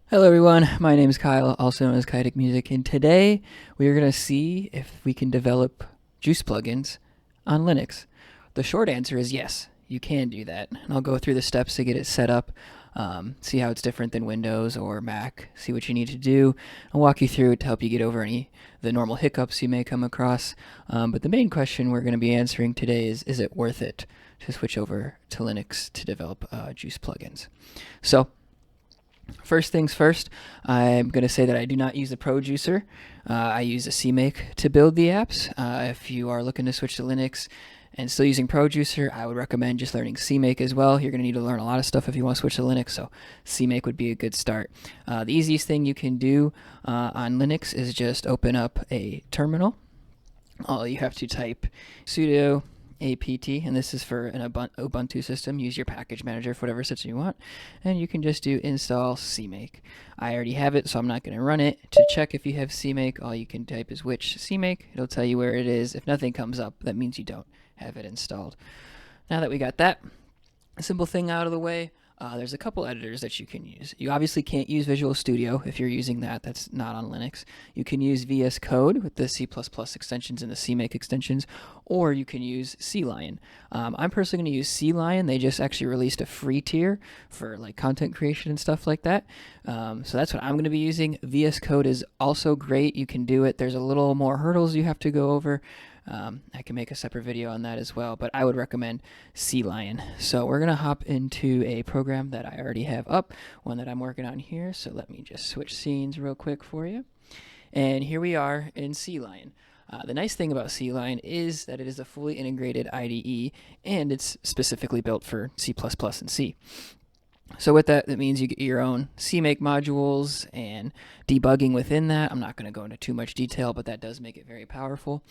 Hello everyone, my name is Kyle, also known as Kitic Music, and today we are going to see if we can develop JUCE plugins on Linux. The short answer is yes, you can do that, and I'll go through the steps to get it set up, see how it's different than Windows or Mac, see what you need to do, and walk you through it to help you get over any the normal hiccups you may come across. But the main question we're going to be answering today is it worth it to switch over to Linux to develop JUCE plugins? So, first things first, I'm going to say that I do not use a Producer. I use a CMake to build the apps. If you are looking to switch to Linux and still using Producer, I would recommend just learning CMake as well. You're going to need to learn a lot of stuff if you want to switch to Linux, so CMake would be a good start. The easiest thing you can do on Linux is just open up a terminal. All you have to type sudo apt, and this is for an Ubuntu system. Use your package manager for whatever system you want, and you can just do install CMake. I already have it, so I'm not going to run it. To check if you have CMake, all you can type is which CMake. It'll tell you where it is. If nothing comes up, that means you don't have it installed. Now that we got that simple thing out of the way, there's a couple editors that you can use. You obviously can't use Visual Studio if you're using that. That's not on Linux. You can use VS Code with the C++ extensions and the CMake extensions, or you can use CLion. I'm personally going to use CLion. They just actually released a free tier for like content creation and stuff like that. So that's what I'm going to be using. VS Code is also great. You can do it. There's a little more hurdles you have to go over. I can make a separate video on that as well, but I would recommend CLion. So we're going to hop into a program that I already have up, one that I'm working on here. So let me just switch scenes real quick for you. And here we are in CLion. The nice thing about CLion is that it is a fully integrated IDE, and it's specifically built for C++ and C. So with that, that means you get your own CMake modules and debugging within that. I'm not going to go into too much detail, but that does make it very powerful.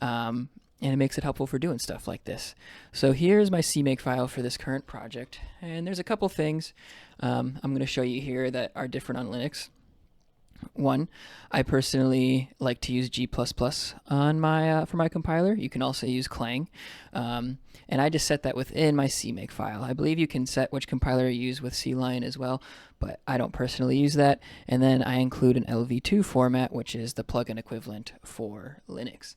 And it makes it helpful for doing stuff like this. So here's my CMake file for this current project. And there's a couple things I'm going to show you here that are different on Linux. One, I personally like to use G++ on my for my compiler. You can also use Clang, and I just set that within my CMake file. I believe you can set which compiler you use with CLion as well, but I don't personally use that. And then I include an LV2 format, which is the plugin equivalent for Linux.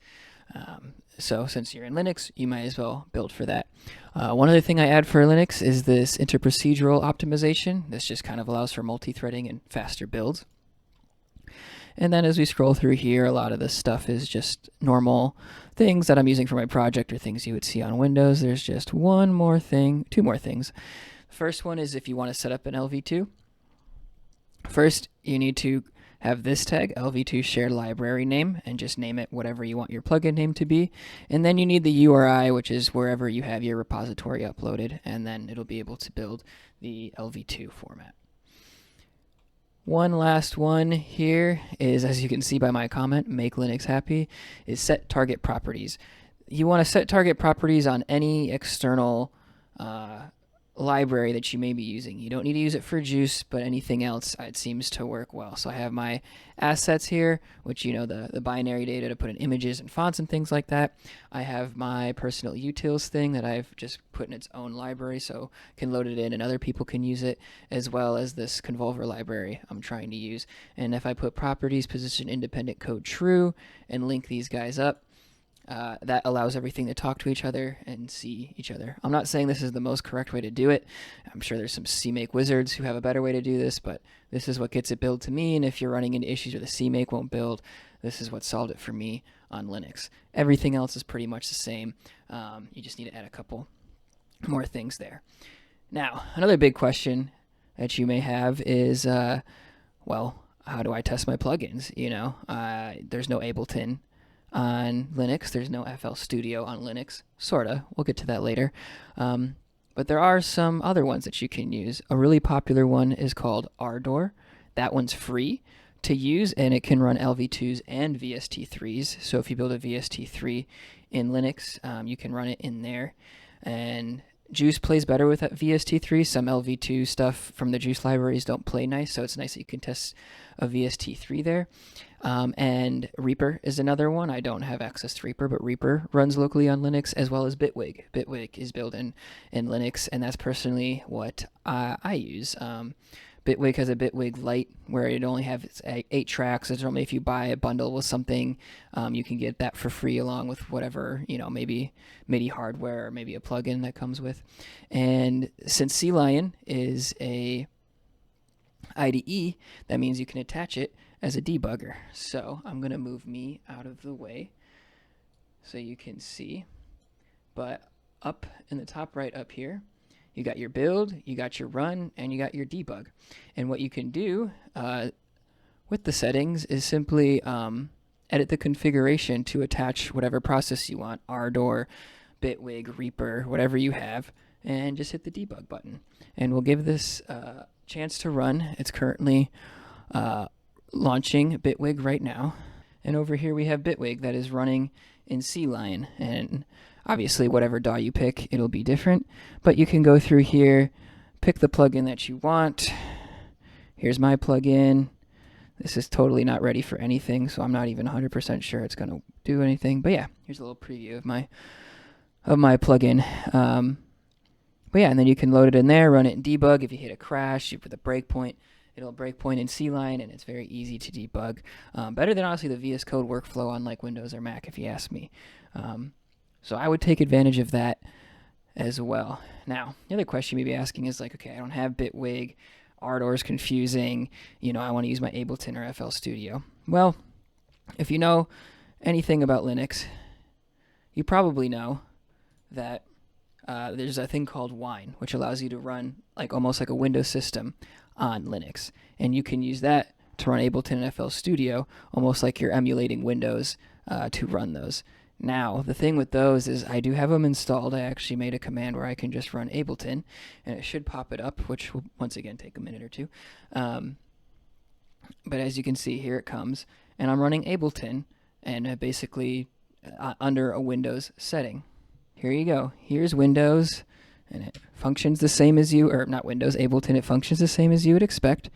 So since you're in Linux, you might as well build for that. One other thing I add for Linux is this interprocedural optimization. This just kind of allows for multi-threading and faster builds. And then as we scroll through here, a lot of this stuff is just normal things that I'm using for my project or things you would see on Windows. There's just two more things. The first one is if you want to set up an LV2. First, you need to have this tag, LV2 shared library name, and just name it whatever you want your plugin name to be. And then you need the URI, which is wherever you have your repository uploaded, and then it'll be able to build the LV2 format. One last one here is, as you can see by my comment, make Linux happy, is set target properties. You want to set target properties on any external library that you may be using. You don't need to use it for JUCE, but anything else, it seems to work well. So I have my assets here, which, you know, the binary data to put in images and fonts and things like that. I have my personal utils thing that I've just put in its own library, so I can load it in and other people can use it, as well as this convolver library I'm trying to use. And if I put properties position independent code true and link these guys up, that allows everything to talk to each other and see each other. I'm not saying this is the most correct way to do it. I'm sure there's some CMake wizards who have a better way to do this, but this is what gets it built to me, and if you're running into issues where the CMake won't build, this is what solved it for me on Linux. Everything else is pretty much the same. You just need to add a couple more things there. Now, another big question that you may have is, well, how do I test my plugins? You know, there's no Ableton on Linux. There's no FL Studio on Linux. Sorta. We'll get to that later. But there are some other ones that you can use. A really popular one is called Ardor. That one's free to use, and it can run LV2s and VST3s. So if you build a VST3 in Linux, you can run it in there. And JUCE plays better with that VST3. Some LV2 stuff from the JUCE libraries don't play nice, so it's nice that you can test a VST3 there. And Reaper is another one. I don't have access to Reaper, but Reaper runs locally on Linux, as well as Bitwig. Bitwig is built in Linux, and that's personally what I use. Bitwig has a Bitwig Lite where it only has 8 tracks. It's only if you buy a bundle with something, you can get that for free along with whatever, maybe MIDI hardware or maybe a plugin that comes with. And since Sea Lion is a IDE, that means you can attach it as a debugger. So I'm going to move me out of the way so you can see. But up in the top right up here, you got your build, you got your run, and you got your debug. And what you can do with the settings is simply edit the configuration to attach whatever process you want, Ardor, Bitwig, Reaper, whatever you have, and just hit the debug button. And we'll give this a chance to run. It's currently launching Bitwig right now. And over here we have Bitwig that is running in Sea Lion. And obviously, whatever DAW you pick, it'll be different. But you can go through here, pick the plugin that you want. Here's my plugin. This is totally not ready for anything, so I'm not even 100% sure it's going to do anything. But yeah, here's a little preview of my plugin. But yeah, and then you can load it in there, run it in debug. If you hit a crash, you put the breakpoint. It'll breakpoint in Sea Lion, and it's very easy to debug. Better than honestly the VS Code workflow on like Windows or Mac, if you ask me. So I would take advantage of that as well. Now, the other question you may be asking is like, okay, I don't have Bitwig, Ardor is confusing, I want to use my Ableton or FL Studio. Well, if you know anything about Linux, you probably know that there's a thing called Wine, which allows you to run like almost like a Windows system on Linux. And you can use that to run Ableton and FL Studio, almost like you're emulating Windows to run those. Now, the thing with those is I do have them installed. I actually made a command where I can just run Ableton, and it should pop it up, which will once again take a minute or two. But as you can see, here it comes, and I'm running Ableton, and basically under a Windows setting. Here you go. Here's Windows, and it functions the same as you, or not Windows, Ableton, it functions the same as you would expect.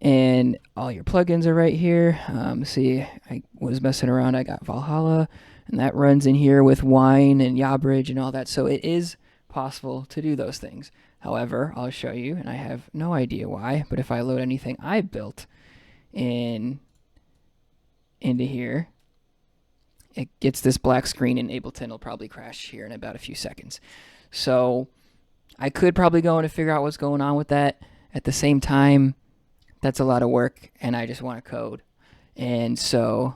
And all your plugins are right here. See, I was messing around. I got Valhalla, and that runs in here with Wine and Yabridge and all that. So it is possible to do those things. However, I'll show you, and I have no idea why, but if I load anything I built into here, it gets this black screen, and Ableton will probably crash here in about a few seconds. So I could probably go in and figure out what's going on with that. At the same time, that's a lot of work, and I just want to code. And so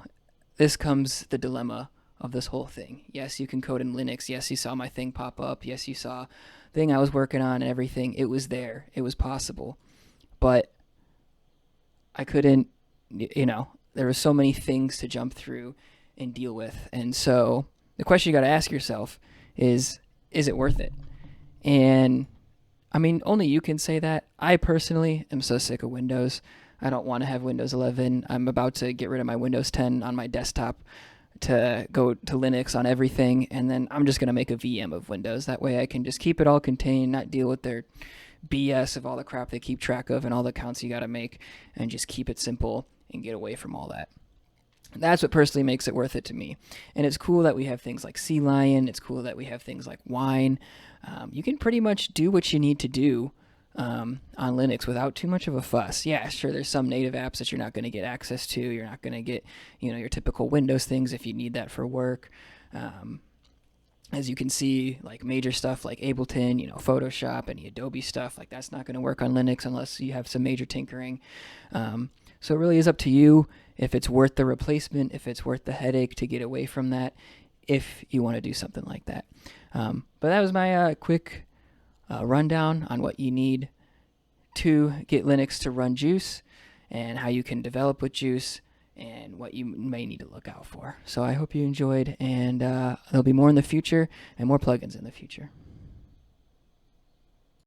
this comes the dilemma of this whole thing. Yes, you can code in Linux. Yes, you saw my thing pop up. Yes, you saw the thing I was working on and everything. It was there. It was possible. But I couldn't, there were so many things to jump through and deal with. And so the question you got to ask yourself is it worth it? And I mean, only you can say that. I personally am so sick of Windows. I don't want to have Windows 11. I'm about to get rid of my Windows 10 on my desktop to go to Linux on everything, and then I'm just going to make a VM of Windows. That way I can just keep it all contained, not deal with their BS of all the crap they keep track of and all the accounts you got to make, and just keep it simple and get away from all that. That's what personally makes it worth it to me. And it's cool that we have things like Sea Lion. It's cool that we have things like Wine. You can pretty much do what you need to do on Linux without too much of a fuss. Yeah, sure, there's some native apps that you're not going to get access to. You're not going to get, your typical Windows things if you need that for work. As you can see, like major stuff like Ableton, Photoshop, any Adobe stuff, like that's not going to work on Linux unless you have some major tinkering. So it really is up to you if it's worth the replacement, if it's worth the headache to get away from that, if you want to do something like that. But that was my quick rundown on what you need to get Linux to run JUCE and how you can develop with JUCE and what you may need to look out for. So I hope you enjoyed, and there'll be more in the future and more plugins in the future.